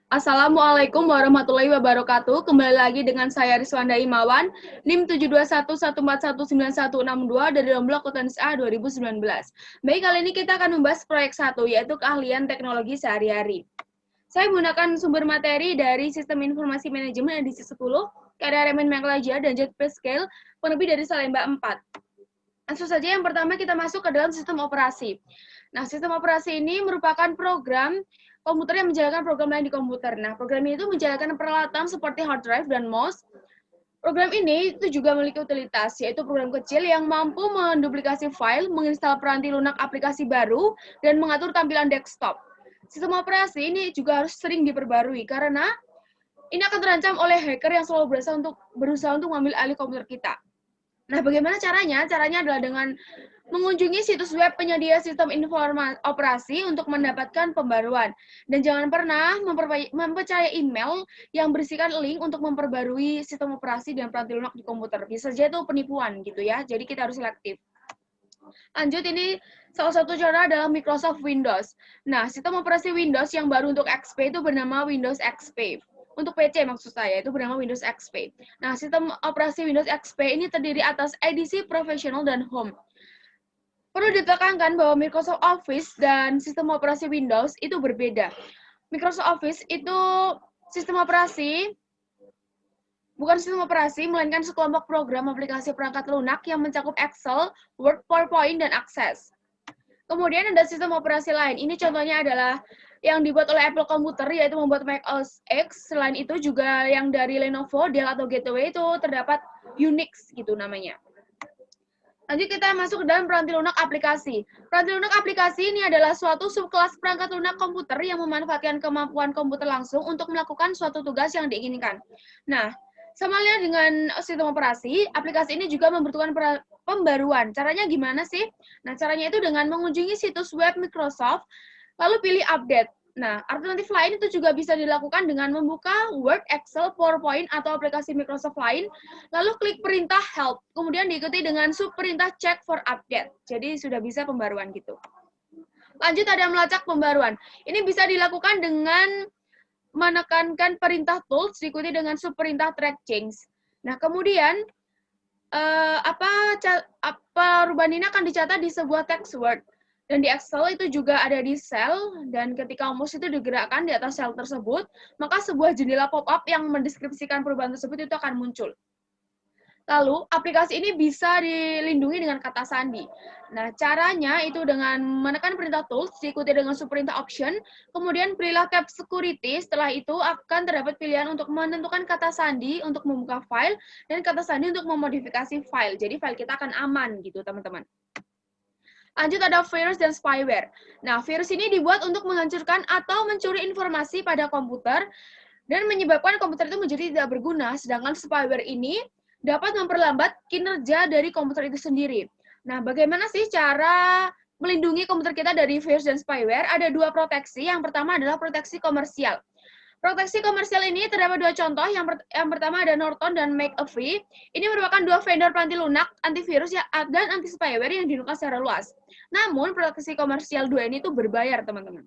Assalamualaikum warahmatullahi wabarakatuh. Kembali lagi dengan saya Rizwanda Imawan, NIM 72114196162 dari Blok Utensi A 2019. Baik, kali ini kita akan membahas proyek 1, yaitu keahlian teknologi sehari-hari. Saya menggunakan sumber materi dari Sistem Informasi Manajemen edisi 10, karya Raymond McLajar dan Jet Pascal, penerbit dari Salemba 4. Langsung saja yang pertama kita masuk ke dalam sistem operasi. Nah, sistem operasi ini merupakan program komputer yang menjalankan program lain di komputer. Nah, program ini itu menjalankan peralatan seperti hard drive dan mouse. Program ini itu juga memiliki utilitas, yaitu program kecil yang mampu menduplikasi file, menginstal peranti lunak aplikasi baru, dan mengatur tampilan desktop. Sistem operasi ini juga harus sering diperbarui, karena ini akan terancam oleh hacker yang selalu berusaha untuk mengambil alih komputer kita. Nah, bagaimana caranya? Caranya adalah dengan mengunjungi situs web penyedia sistem operasi untuk mendapatkan pembaruan. Dan jangan pernah mempercayai email yang berisikan link untuk memperbarui sistem operasi dan peranti lunak di komputer. Bisa saja itu penipuan gitu ya, jadi kita harus selektif. Lanjut, ini salah satu cara adalah Microsoft Windows. Nah, sistem operasi Windows yang baru untuk XP itu bernama Windows XP. Untuk PC maksud saya, itu bernama Windows XP. Nah, sistem operasi Windows XP ini terdiri atas edisi profesional dan home. Perlu ditekankan bahwa Microsoft Office dan sistem operasi Windows itu berbeda. Microsoft Office itu sistem operasi, bukan sistem operasi, melainkan sekelompok program aplikasi perangkat lunak yang mencakup Excel, Word, PowerPoint, dan Access. Kemudian ada sistem operasi lain. Ini contohnya adalah yang dibuat oleh Apple Computer, yaitu membuat Mac OS X. Selain itu juga yang dari Lenovo, Dell, atau Gateway itu terdapat Unix gitu namanya. Lanjut kita masuk ke dalam peranti lunak aplikasi. Peranti lunak aplikasi ini adalah suatu subkelas perangkat lunak komputer yang memanfaatkan kemampuan komputer langsung untuk melakukan suatu tugas yang diinginkan. Nah, sama halnya dengan sistem operasi, aplikasi ini juga membutuhkan pembaruan. Caranya gimana sih? Nah, caranya itu dengan mengunjungi situs web Microsoft, lalu pilih update. Nah, alternatif lain itu juga bisa dilakukan dengan membuka Word, Excel, PowerPoint, atau aplikasi Microsoft lain, lalu klik perintah help, kemudian diikuti dengan sub perintah check for update. Jadi sudah bisa pembaruan gitu. Lanjut ada melacak pembaruan. Ini bisa dilakukan dengan menekankan perintah tools, diikuti dengan sub perintah track change. Nah, kemudian perubahan ini akan dicatat di sebuah text word. Dan di Excel itu juga ada di cell, dan ketika mouse itu digerakkan di atas cell tersebut, maka sebuah jendela pop-up yang mendeskripsikan perubahan tersebut itu akan muncul. Lalu, aplikasi ini bisa dilindungi dengan kata sandi. Nah, caranya itu dengan menekan perintah tools, diikuti dengan subperintah option, kemudian pilihlah tab security, setelah itu akan terdapat pilihan untuk menentukan kata sandi untuk membuka file, dan kata sandi untuk memodifikasi file. Jadi, file kita akan aman gitu, teman-teman. Lanjut ada virus dan spyware. Nah, virus ini dibuat untuk menghancurkan atau mencuri informasi pada komputer dan menyebabkan komputer itu menjadi tidak berguna, sedangkan spyware ini dapat memperlambat kinerja dari komputer itu sendiri. Nah, bagaimana sih cara melindungi komputer kita dari virus dan spyware? Ada dua proteksi. Yang pertama adalah proteksi komersial. Proteksi komersial ini terdapat dua contoh. Yang pertama ada Norton dan McAfee. Ini merupakan dua vendor peranti lunak, antivirus dan anti spyware yang digunakan secara luas. Namun, proteksi komersial dua ini tuh berbayar, teman-teman.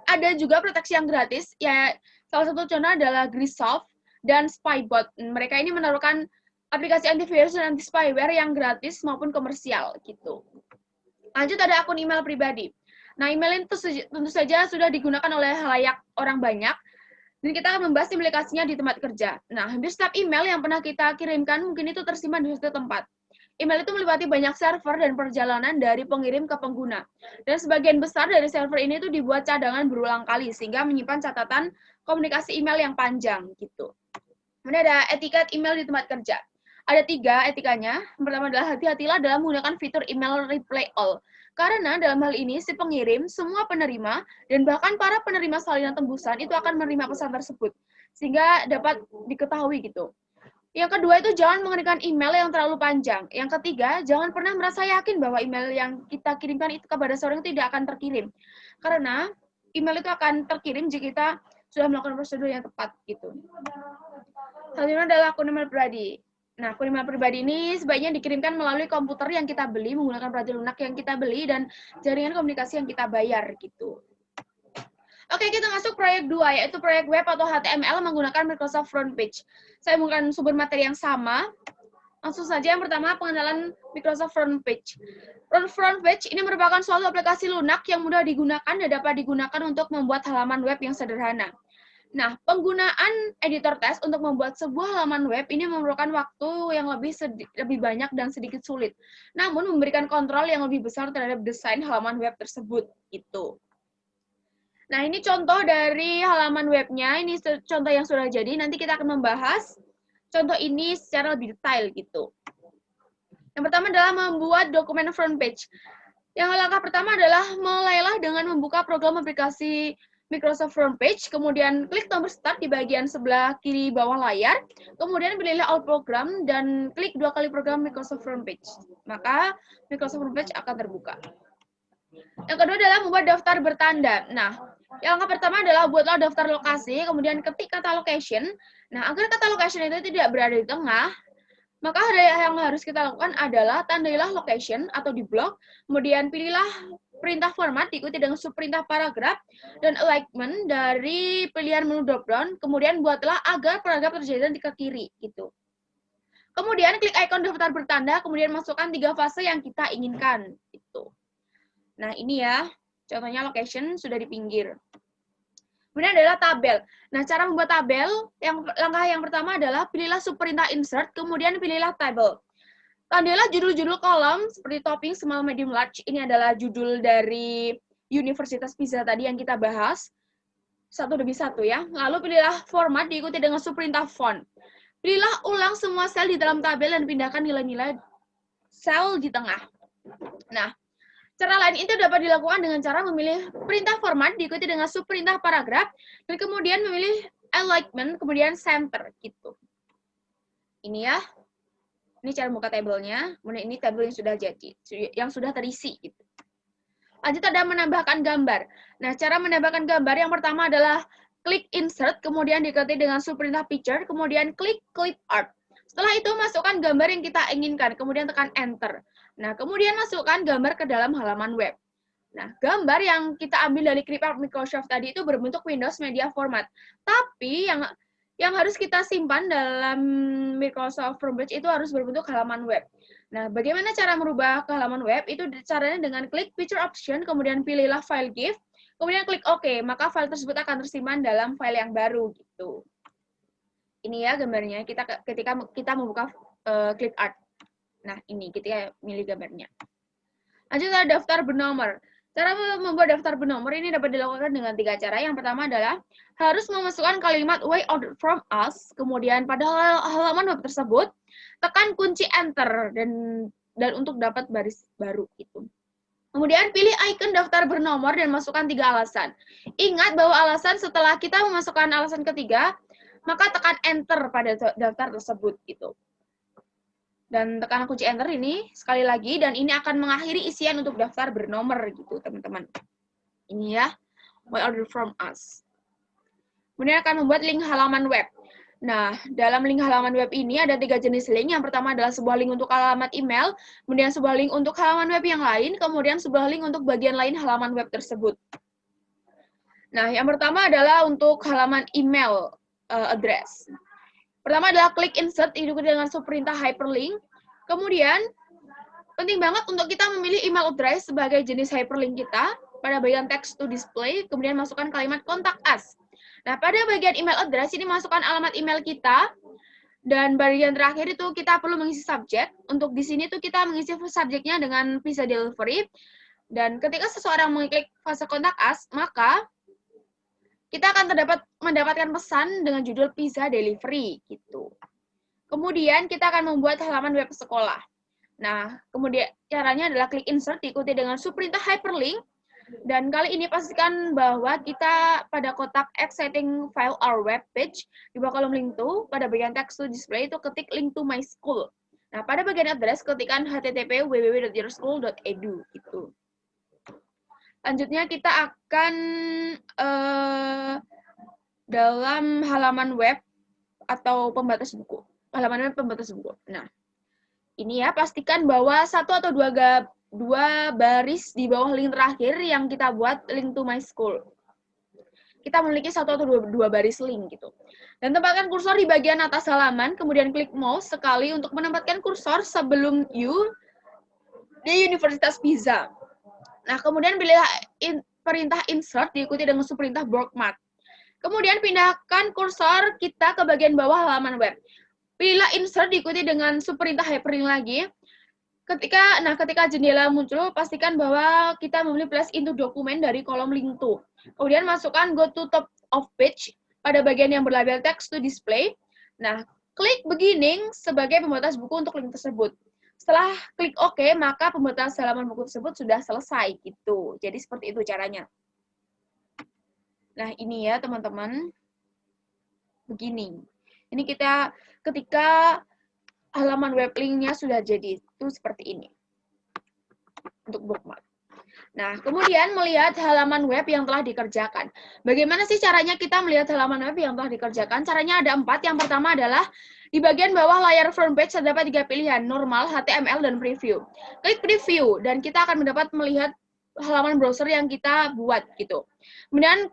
Ada juga proteksi yang gratis, ya salah satu contoh adalah Grisoft dan Spybot. Mereka ini menaruhkan aplikasi antivirus dan anti spyware yang gratis maupun komersial gitu. Lanjut ada akun email pribadi. Nah, email itu tentu saja sudah digunakan oleh halayak orang banyak, dan kita akan membahas implikasinya di tempat kerja. Nah, hampir setiap email yang pernah kita kirimkan mungkin itu tersimpan di suatu tempat. Email itu meliputi banyak server dan perjalanan dari pengirim ke pengguna. Dan sebagian besar dari server ini itu dibuat cadangan berulang kali, sehingga menyimpan catatan komunikasi email yang panjang gitu. Kemudian ada etiket email di tempat kerja. Ada 3 etikanya. Yang pertama adalah hati-hatilah dalam menggunakan fitur email reply all. Karena dalam hal ini, si pengirim, semua penerima, dan bahkan para penerima salinan tembusan itu akan menerima pesan tersebut. Sehingga dapat diketahui gitu. Yang kedua itu jangan mengirimkan email yang terlalu panjang. Yang ketiga, jangan pernah merasa yakin bahwa email yang kita kirimkan itu kepada seorang tidak akan terkirim. Karena email itu akan terkirim jika kita sudah melakukan prosedur yang tepat gitu. Selanjutnya adalah akun email pribadi. Nah, akun email pribadi ini sebaiknya dikirimkan melalui komputer yang kita beli, menggunakan peranti lunak yang kita beli, dan jaringan komunikasi yang kita bayar gitu. Oke, kita masuk proyek 2, yaitu proyek web atau HTML menggunakan Microsoft Frontpage. Saya menggunakan sumber materi yang sama. Langsung saja, yang pertama, pengenalan Microsoft Frontpage. Frontpage ini merupakan suatu aplikasi lunak yang mudah digunakan dan dapat digunakan untuk membuat halaman web yang sederhana. Nah, penggunaan editor text untuk membuat sebuah halaman web ini memerlukan waktu yang lebih banyak dan sedikit sulit. Namun, memberikan kontrol yang lebih besar terhadap desain halaman web tersebut. Gitu. Nah, ini contoh dari halaman webnya. Ini contoh yang sudah jadi. Nanti kita akan membahas contoh ini secara lebih detail gitu. Yang pertama adalah membuat dokumen front page. Yang langkah pertama adalah mulailah dengan membuka program aplikasi Microsoft Frontpage, kemudian klik tombol start di bagian sebelah kiri bawah layar, kemudian pilihlah all program dan klik 2 kali program Microsoft Frontpage. Maka Microsoft Frontpage akan terbuka. Yang kedua adalah membuat daftar bertanda. Nah, yang pertama adalah buatlah daftar lokasi, kemudian ketik kata location. Nah, agar kata location itu tidak berada di tengah, maka yang harus kita lakukan adalah tandailah location atau di blok, kemudian pilihlah perintah format diikuti dengan subperintah paragraf dan alignment dari pilihan menu drop-down, kemudian buatlah agar paragraf terjadi ke kiri gitu. Kemudian klik ikon daftar bertanda, kemudian masukkan 3 fase yang kita inginkan gitu. Nah, ini ya, contohnya location sudah di pinggir. Kemudian adalah tabel. Nah, cara membuat tabel, langkah yang pertama adalah pilihlah subperintah insert, kemudian pilihlah tabel. Tandailah judul-judul kolom seperti topping, small, medium, large. Ini adalah judul dari Universitas Pisa tadi yang kita bahas. Satu demi satu ya. Lalu pilihlah format diikuti dengan subperintah font. Pilihlah ulang semua sel di dalam tabel dan pindahkan nilai-nilai sel di tengah. Nah, cara lain itu dapat dilakukan dengan cara memilih perintah format diikuti dengan subperintah paragraf dan kemudian memilih alignment kemudian center gitu. Ini ya. Ini cara buka tabelnya, kemudian ini tabel yang sudah jadi, yang sudah terisi gitu. Lanjut ada menambahkan gambar. Nah, cara menambahkan gambar yang pertama adalah klik insert, kemudian diikuti dengan subperintah picture, kemudian klik clip art. Setelah itu masukkan gambar yang kita inginkan, kemudian tekan enter. Nah, kemudian masukkan gambar ke dalam halaman web. Nah, gambar yang kita ambil dari clip art Microsoft tadi itu berbentuk Windows Media Format. Tapi yang harus kita simpan dalam Microsoft Frontpage itu harus berbentuk halaman web. Nah, bagaimana cara merubah ke halaman web? Itu caranya dengan klik Picture Option, kemudian pilihlah File GIF, kemudian klik OK, maka file tersebut akan tersimpan dalam file yang baru gitu. Ini ya gambarnya, ketika kita membuka clip art. Nah, ini ketika milih gambarnya. Lanjut ada daftar bernomor. Cara membuat daftar bernomor ini dapat dilakukan dengan 3 cara. Yang pertama adalah harus memasukkan kalimat "way ordered from us", kemudian pada halaman web tersebut, tekan kunci enter dan untuk dapat baris baru gitu. Kemudian pilih icon daftar bernomor dan masukkan 3 alasan. Ingat bahwa alasan setelah kita memasukkan alasan ketiga, maka tekan enter pada daftar tersebut gitu. Dan tekan kunci enter ini sekali lagi, dan ini akan mengakhiri isian untuk daftar bernomor gitu, teman-teman. Ini ya, "way ordered from us". Kemudian akan membuat link halaman web. Nah, dalam link halaman web ini ada 3 jenis link. Yang pertama adalah sebuah link untuk alamat email, kemudian sebuah link untuk halaman web yang lain, kemudian sebuah link untuk bagian lain halaman web tersebut. Nah, yang pertama adalah untuk halaman email address. Pertama adalah klik insert diikuti dengan subperintah hyperlink. Kemudian, penting banget untuk kita memilih email address sebagai jenis hyperlink kita. Pada bagian text to display, kemudian masukkan kalimat contact us. Nah, pada bagian email address ini masukkan alamat email kita. Dan bagian terakhir itu kita perlu mengisi subjek. Untuk di sini tuh kita mengisi subjeknya dengan Pisa Delivery. Dan ketika seseorang mengklik fase contact us, maka kita akan mendapatkan pesan dengan judul Pisa Delivery gitu. Kemudian kita akan membuat halaman web sekolah. Nah, kemudian caranya adalah klik insert diikuti dengan subperintah hyperlink, dan kali ini pastikan bahwa kita pada kotak exciting file or web page di bawah kolom link to, pada bagian text to display itu ketik link to my school. Nah, pada bagian address ketikan http://www.your.school.edu gitu. Lanjutnya kita akan dalam halaman web atau pembatas buku. Halaman web pembatas buku. Nah, ini ya, pastikan bahwa 1 atau 2 baris di bawah link terakhir yang kita buat link to my school. kita memiliki satu atau dua baris link gitu. Dan tempatkan kursor di bagian atas halaman, kemudian klik mouse sekali untuk menempatkan kursor sebelum you di Universitas Pisa. Nah, kemudian pilihlah perintah insert diikuti dengan subperintah bookmark. Kemudian pindahkan kursor kita ke bagian bawah halaman web. Pilihlah insert diikuti dengan subperintah hyperlink lagi. Ketika jendela muncul, pastikan bahwa kita memilih place into dokumen dari kolom link to. Kemudian masukkan go to top of page pada bagian yang berlabel text to display. Nah, klik beginning sebagai pembatas buku untuk link tersebut. Setelah klik OK, maka pembatas halaman buku tersebut sudah selesai gitu. Jadi seperti itu caranya. Nah, ini ya teman-teman. Begini. Ini kita ketika halaman web linknya sudah jadi, itu seperti ini. Untuk bookmark. Nah, kemudian melihat halaman web yang telah dikerjakan. Bagaimana sih caranya kita melihat halaman web yang telah dikerjakan? Caranya ada 4. Yang pertama adalah di bagian bawah layar front page terdapat 3 pilihan, normal, HTML, dan preview. Klik preview, dan kita akan mendapat melihat halaman browser yang kita buat gitu. Kemudian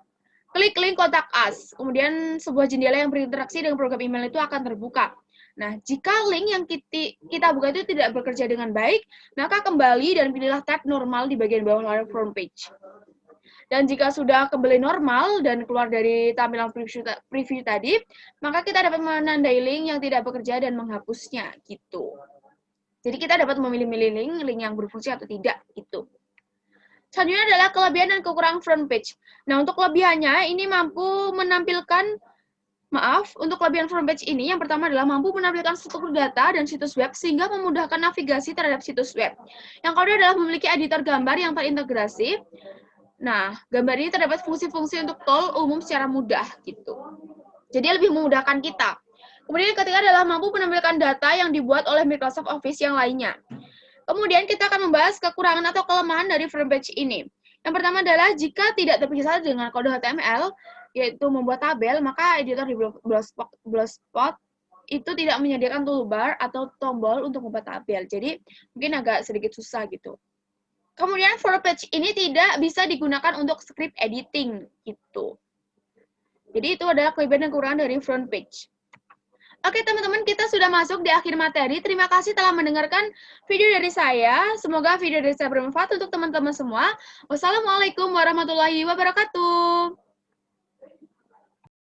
klik link kontak us. Kemudian sebuah jendela yang berinteraksi dengan program email itu akan terbuka. Nah, jika link yang kita buka itu tidak bekerja dengan baik, maka kembali dan pilihlah tab normal di bagian bawah layar front page. Dan jika sudah kembali normal dan keluar dari tampilan preview tadi, maka kita dapat menandai link yang tidak bekerja dan menghapusnya gitu. Jadi kita dapat memilih-milih link yang berfungsi atau tidak gitu. Selanjutnya adalah kelebihan dan kekurangan front page. Nah, untuk kelebihannya ini mampu menampilkan untuk kelebihan front page ini, yang pertama adalah mampu menampilkan struktur data dan situs web sehingga memudahkan navigasi terhadap situs web. Yang kedua adalah memiliki editor gambar yang terintegrasi. Nah, gambar ini terdapat fungsi-fungsi untuk tool umum secara mudah gitu. Jadi lebih memudahkan kita. Kemudian yang ketiga adalah mampu menampilkan data yang dibuat oleh Microsoft Office yang lainnya. Kemudian kita akan membahas kekurangan atau kelemahan dari front page ini. Yang pertama adalah jika tidak terpisah dengan kode HTML, yaitu membuat tabel, maka editor di Blogspot itu tidak menyediakan toolbar atau tombol untuk membuat tabel. Jadi mungkin agak sedikit susah gitu. Kemudian front page ini tidak bisa digunakan untuk script editing gitu. Jadi itu adalah kelebihan dan kekurangan dari front page. Oke teman-teman, kita sudah masuk di akhir materi. Terima kasih telah mendengarkan video dari saya. Semoga video dari saya bermanfaat untuk teman-teman semua. Wassalamualaikum warahmatullahi wabarakatuh.